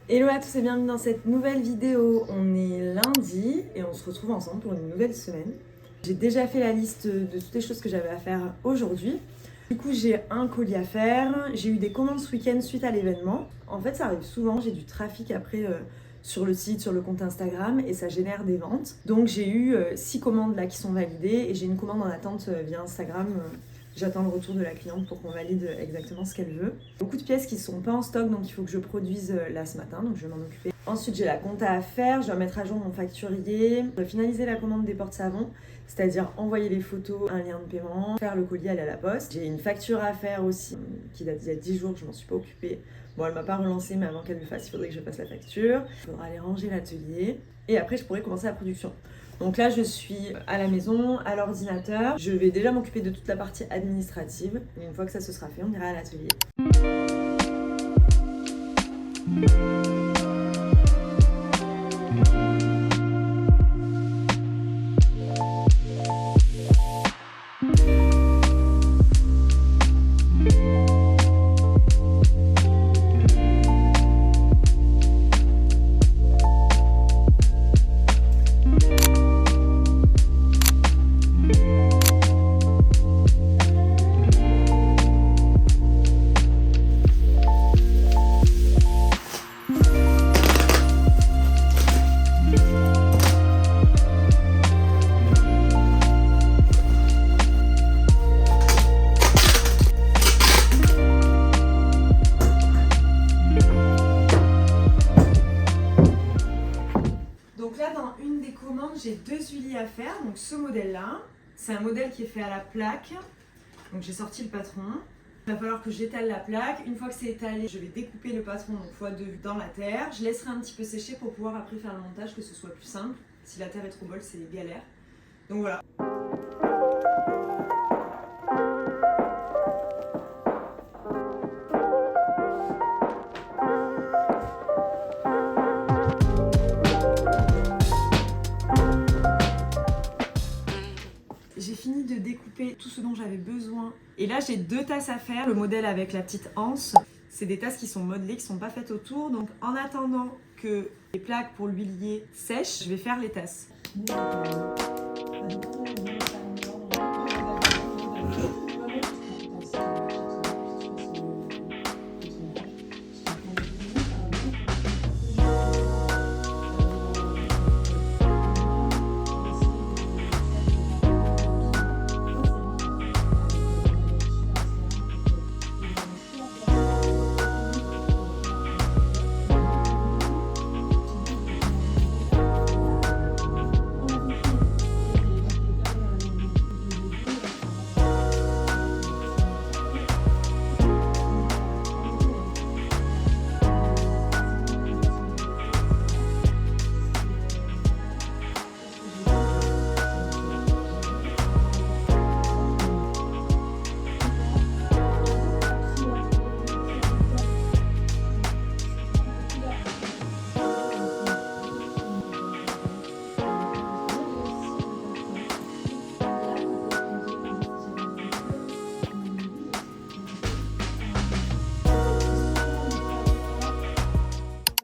Hello à tous et bienvenue dans cette nouvelle vidéo. On est lundi et on se retrouve ensemble pour une nouvelle semaine. J'ai déjà fait la liste de toutes les choses que j'avais à faire aujourd'hui. Du coup, j'ai un colis à faire. J'ai eu des commandes ce week-end suite à l'événement. En fait, ça arrive souvent, j'ai du trafic après sur le site, sur le compte Instagram et ça génère des ventes. Donc j'ai eu 6 commandes là qui sont validées et j'ai une commande en attente via Instagram. J'attends le retour de la cliente pour qu'on valide exactement ce qu'elle veut. Beaucoup de pièces qui ne sont pas en stock, donc il faut que je produise là ce matin, donc je vais m'en occuper. Ensuite, j'ai la compta à faire, je dois mettre à jour mon facturier, je dois finaliser la commande des porte-savons, c'est-à-dire envoyer les photos, un lien de paiement, faire le colis, aller à la poste. J'ai une facture à faire aussi, qui date d'il y a 10 jours, je m'en suis pas occupée. Bon, elle m'a pas relancé, mais avant qu'elle le fasse, il faudrait que je fasse la facture. Il faudra aller ranger l'atelier, et après je pourrai commencer la production. Donc là, je suis à la maison, à l'ordinateur. Je vais déjà m'occuper de toute la partie administrative. Et une fois que ça se sera fait, on ira à l'atelier. J'ai 2 huiliers à faire, donc ce modèle-là, c'est un modèle qui est fait à la plaque, donc j'ai sorti le patron. Il va falloir que j'étale la plaque. Une fois que c'est étalé, je vais découper le patron donc x2 dans la terre. Je laisserai un petit peu sécher pour pouvoir après faire le montage, que ce soit plus simple. Si la terre est trop molle, c'est galère. Donc voilà. J'ai fini de découper tout ce dont j'avais besoin. Et là, j'ai 2 tasses à faire. Le modèle avec la petite anse. C'est des tasses qui sont modelées, qui ne sont pas faites autour. Donc, en attendant que les plaques pour l'huilier sèchent, je vais faire les tasses.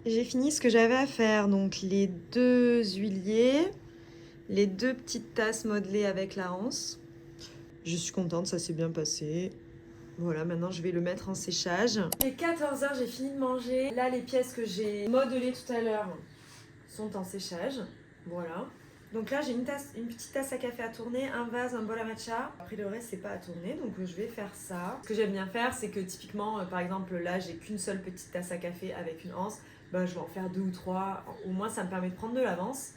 J'ai fini ce que j'avais à faire, donc les 2 huiliers, les 2 petites tasses modelées avec la anse. Je suis contente, ça s'est bien passé. Voilà, maintenant je vais le mettre en séchage. Il est 14h, j'ai fini de manger. Là, les pièces que j'ai modelées tout à l'heure sont en séchage. Voilà. Donc là, j'ai une petite tasse à café à tourner, un vase, un bol à matcha. Après, le reste, c'est pas à tourner, donc je vais faire ça. Ce que j'aime bien faire, c'est que typiquement, par exemple, là, j'ai qu'une seule petite tasse à café avec une anse. Ben, je vais en faire 2 ou 3. Au moins, ça me permet de prendre de l'avance.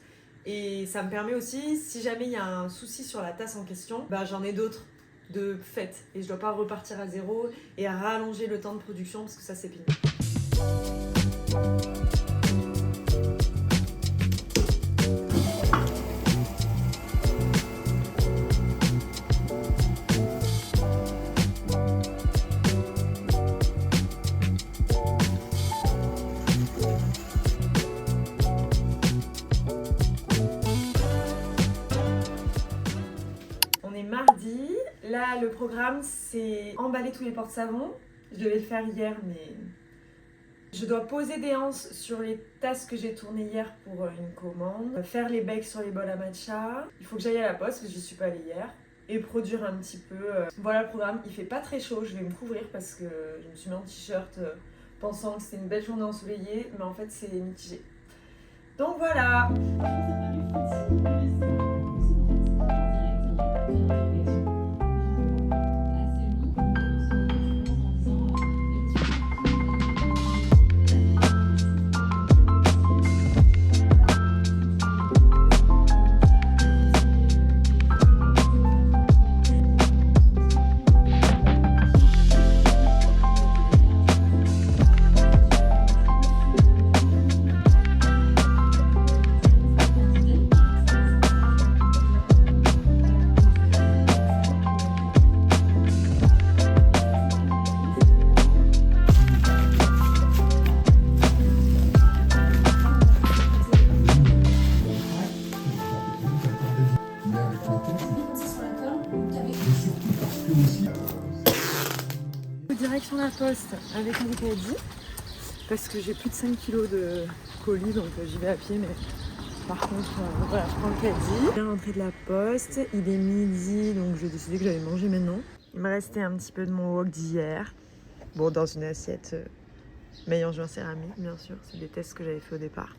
Et ça me permet aussi, si jamais il y a un souci sur la tasse en question, ben, j'en ai d'autres de faites. Et je dois pas repartir à zéro et à rallonger le temps de production parce que ça, c'est pénible. Là, le programme, c'est emballer tous les porte-savons. Je devais le faire hier, mais je dois poser des anses sur les tasses que j'ai tournées hier pour une commande, faire les becs sur les bols à matcha. Il faut que j'aille à la poste parce que je suis pas allée hier et produire un petit peu. Voilà le programme. Il fait pas très chaud, je vais me couvrir parce que je me suis mis en t-shirt pensant que c'était une belle journée ensoleillée, mais en fait c'est mitigé. Donc voilà. Direction la poste avec mon caddie parce que j'ai plus de 5 kilos de colis, donc j'y vais à pied, mais par contre voilà, je prends le caddie. Je viens rentrer de la poste, il est midi, donc j'ai décidé que j'allais manger maintenant. Il me restait un petit peu de mon wok d'hier, bon, dans une assiette maillangée en céramique bien sûr, c'est des tests que j'avais fait au départ.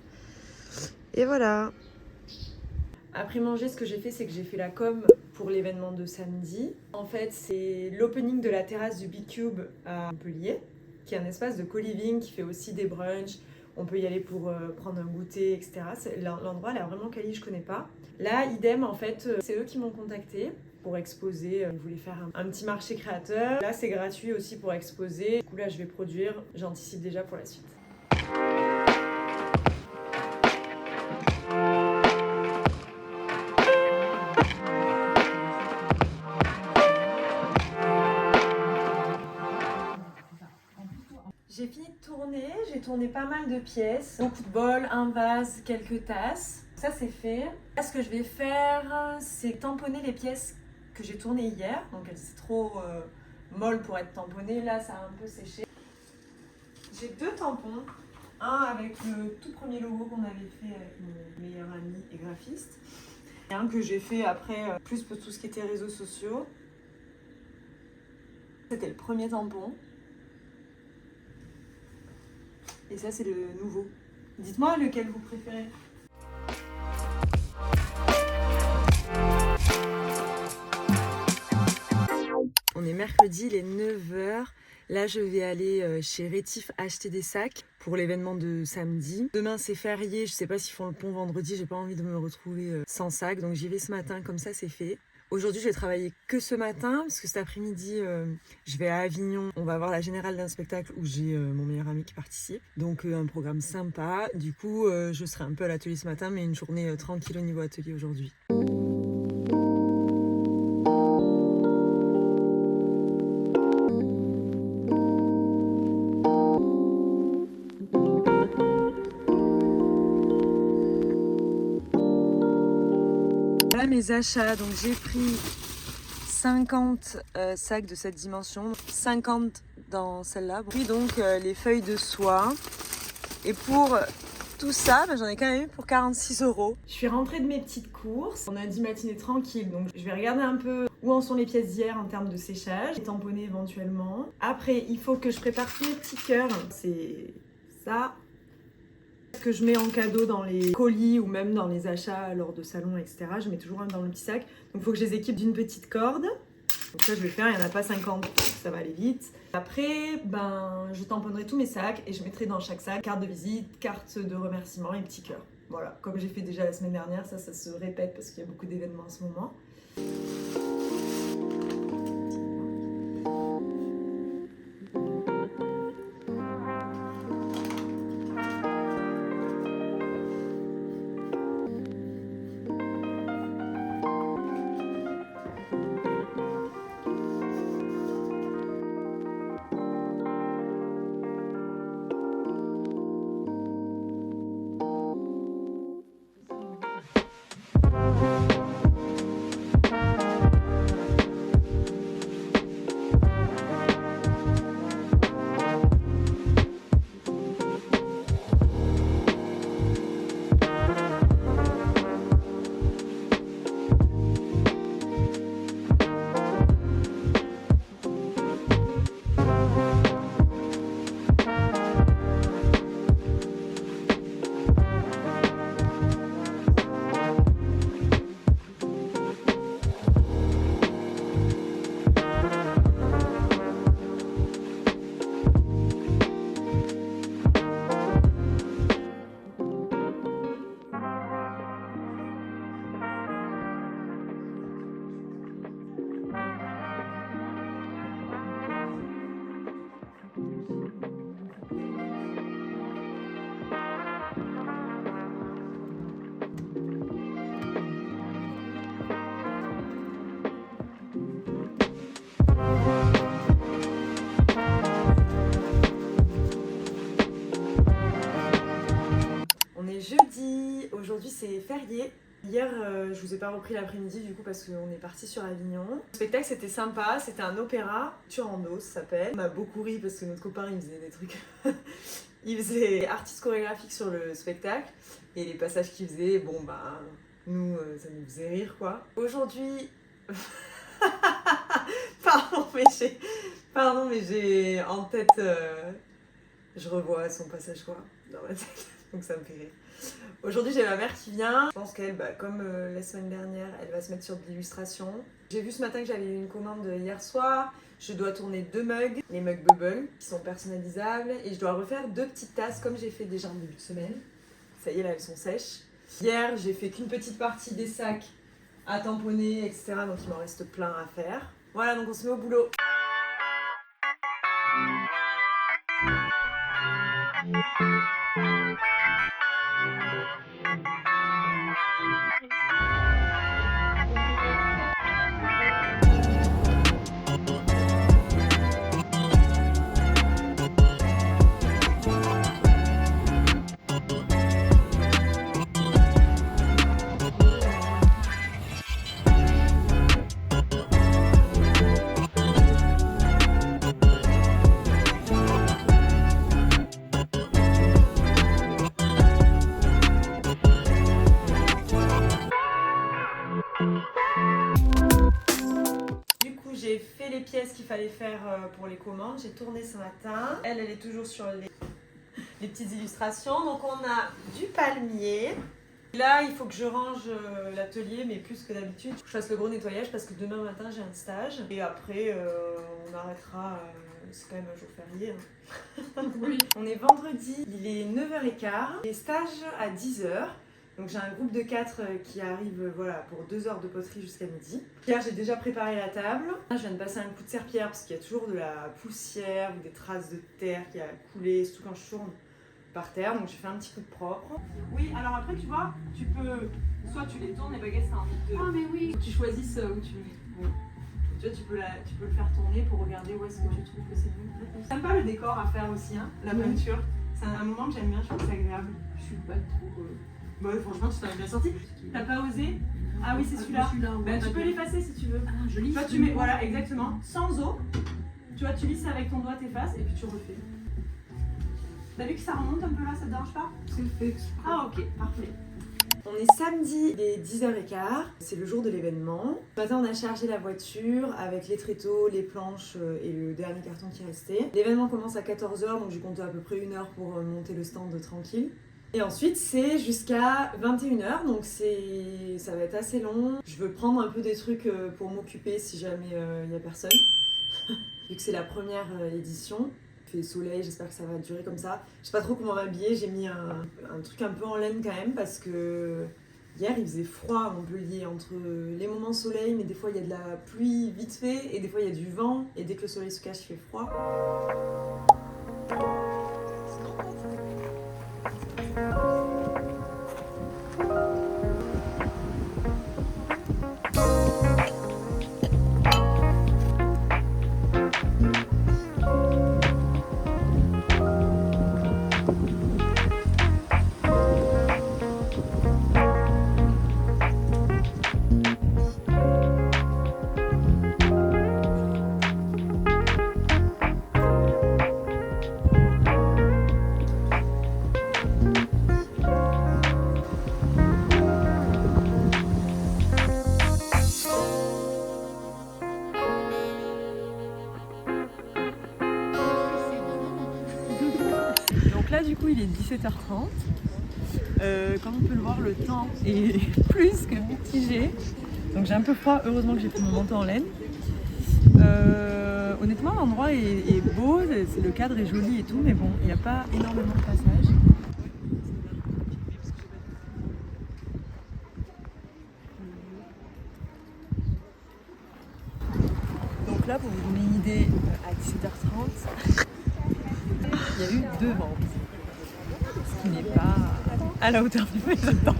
Et voilà. Après manger, ce que j'ai fait, c'est que j'ai fait la com pour l'événement de samedi. En fait, c'est l'opening de la terrasse du B-Cube à Montpellier, qui est un espace de co-living qui fait aussi des brunchs. On peut y aller pour prendre un goûter, etc. L'endroit, là, vraiment quali, je connais pas. Là, idem, en fait, c'est eux qui m'ont contacté pour exposer. Ils voulaient faire un petit marché créateur. Là, c'est gratuit aussi pour exposer. Du coup, là, je vais produire. J'anticipe déjà pour la suite. J'ai fini de tourner, j'ai tourné pas mal de pièces, beaucoup de bols, un vase, quelques tasses. Ça c'est fait. Là ce que je vais faire, c'est tamponner les pièces que j'ai tournées hier. Donc c'est trop molle pour être tamponné, là ça a un peu séché. J'ai 2 tampons, un avec le tout premier logo qu'on avait fait avec mon meilleur ami et graphiste. Et un que j'ai fait après, plus pour tout ce qui était réseaux sociaux. C'était le premier tampon. Et ça, c'est le nouveau. Dites-moi lequel vous préférez. On est mercredi, il est 9h. Là, je vais aller chez Rétif acheter des sacs pour l'événement de samedi. Demain, c'est férié. Je sais pas s'ils font le pont vendredi. J'ai pas envie de me retrouver sans sac. Donc, j'y vais ce matin. Comme ça, c'est fait. Aujourd'hui, je vais travailler que ce matin parce que cet après-midi, je vais à Avignon. On va voir la générale d'un spectacle où j'ai mon meilleur ami qui participe. Donc, un programme sympa. Du coup, je serai un peu à l'atelier ce matin, mais une journée tranquille au niveau atelier aujourd'hui. Voilà mes achats, donc j'ai pris 50 sacs de cette dimension, 50 dans celle-là. Puis donc les feuilles de soie. Et pour tout ça, j'en ai quand même eu pour 46 €. Je suis rentrée de mes petites courses. On a dit matinée tranquille, donc je vais regarder un peu où en sont les pièces d'hier en termes de séchage, et tamponner éventuellement. Après, il faut que je prépare tous les petits cœurs. C'est ça que je mets en cadeau dans les colis ou même dans les achats lors de salons, etc. Je mets toujours un dans le petit sac. Donc il faut que je les équipe d'une petite corde. Donc ça je vais le faire, il n'y en a pas 50, donc ça va aller vite. Après, je tamponnerai tous mes sacs et je mettrai dans chaque sac carte de visite, carte de remerciement et petit cœur. Voilà, comme j'ai fait déjà la semaine dernière, ça se répète parce qu'il y a beaucoup d'événements en ce moment. Aujourd'hui c'est férié. Hier je vous ai pas repris l'après-midi du coup parce qu'on est parti sur Avignon. Le spectacle c'était sympa, c'était un opéra, Turando ça s'appelle. On a beaucoup ri parce que notre copain il faisait des trucs... il faisait artiste chorégraphique sur le spectacle et les passages qu'il faisait, bon bah nous ça nous faisait rire quoi. Aujourd'hui... Pardon mais j'ai en tête... Je revois son passage quoi dans ma tête, donc ça me fait rire. Aujourd'hui j'ai ma mère qui vient, je pense qu'elle, comme la semaine dernière, elle va se mettre sur de l'illustration. J'ai vu ce matin que j'avais eu une commande hier soir, je dois tourner 2 mugs, les mugs Bubble, qui sont personnalisables, et je dois refaire 2 petites tasses comme j'ai fait déjà en début de semaine. Ça y est là elles sont sèches. Hier j'ai fait qu'une petite partie des sacs à tamponner, etc. Donc il m'en reste plein à faire. Voilà donc on se met au boulot. J'ai fait les pièces qu'il fallait faire pour les commandes, j'ai tourné ce matin. Elle est toujours sur les petites illustrations. Donc on a du palmier. Là, il faut que je range l'atelier, mais plus que d'habitude. Je fasse le gros nettoyage parce que demain matin, j'ai un stage. Et après, on arrêtera. C'est quand même un jour férié. Hein. Oui. On est vendredi, il est 9h15. Les stages à 10h. Donc j'ai un groupe de 4 qui arrive voilà, pour 2 heures de poterie jusqu'à midi. Hier j'ai déjà préparé la table. Je viens de passer un coup de serpillière parce qu'il y a toujours de la poussière ou des traces de terre qui a coulé, surtout quand je tourne par terre. Donc j'ai fait un petit coup de propre. Oui, alors après tu vois, tu peux... Soit tu les tournes, les baguettes t'as envie de... Ah mais oui. Tu choisisses où tu... Oui. Tu vois, tu peux le faire tourner pour regarder où est-ce que tu trouves que c'est mieux. T'aimes pas le décor à faire aussi, hein, la peinture. C'est un moment que j'aime bien, je trouve que c'est agréable. Je suis pas trop... Bah franchement tu t'en es bien sorti. T'as pas osé? Ah oui c'est celui-là. Tu peux l'effacer si tu veux. Ah je lisse. Toi tu mets, voilà exactement, sans eau. Tu vois tu lisses avec ton doigt, t'effaces et puis tu refais. T'as vu que ça remonte un peu là, ça te dérange pas? C'est fait. Ah ok, parfait. On est samedi, il est 10h15, c'est le jour de l'événement. Ce matin on a chargé la voiture avec les tréteaux, les planches et le dernier carton qui restait. L'événement commence à 14h donc j'ai compté à peu près 1 heure pour monter le stand tranquille. Et ensuite c'est jusqu'à 21h donc ça va être assez long. Je veux prendre un peu des trucs pour m'occuper si jamais il n'y a personne. Vu que c'est la première édition. Il fait soleil, j'espère que ça va durer comme ça. Je sais pas trop comment m'habiller, j'ai mis un truc un peu en laine quand même parce que hier il faisait froid à Montpellier entre les moments soleil mais des fois il y a de la pluie vite fait et des fois il y a du vent et dès que le soleil se cache il fait froid. Donc là du coup il est 17h30. Comme on peut le voir le temps est plus que mitigé. Donc j'ai un peu froid, heureusement que j'ai pris mon manteau en laine. Honnêtement l'endroit est beau, le cadre est joli et tout, mais bon, il n'y a pas énormément de passages. Donc là, pour vous donner une idée, à 17h30, il y a eu 2 ventes. Ce qui n'est pas à la hauteur de mes attentes.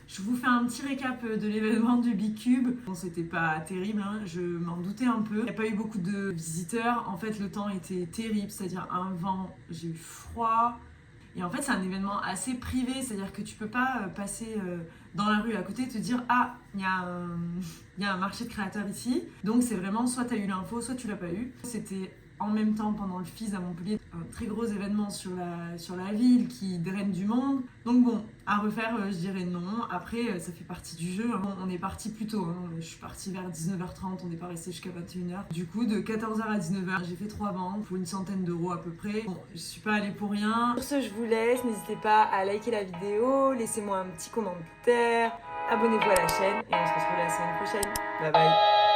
Je vous fais un petit récap de l'événement du B-Cube. Bon, c'était pas terrible, hein, je m'en doutais un peu. Il n'y a pas eu beaucoup de visiteurs. En fait, le temps était terrible, c'est-à-dire un vent, j'ai eu froid. Et en fait, c'est un événement assez privé, c'est-à-dire que tu peux pas passer dans la rue à côté et te dire ah, il y a un marché de créateurs ici. Donc c'est vraiment soit tu as eu l'info, soit tu l'as pas eu. C'était en même temps pendant le FISE à Montpellier, un très gros événement sur la ville qui draine du monde. Donc bon, à refaire, je dirais non. Après, ça fait partie du jeu. Hein. On est parti plus tôt. Hein. Je suis partie vers 19h30, on n'est pas resté jusqu'à 21h. Du coup, de 14h à 19h, j'ai fait 3 ventes pour une centaine d'euros à peu près. Bon, je suis pas allée pour rien. Sur ce, je vous laisse. N'hésitez pas à liker la vidéo, laissez-moi un petit commentaire, abonnez-vous à la chaîne et on se retrouve la semaine prochaine. Bye bye.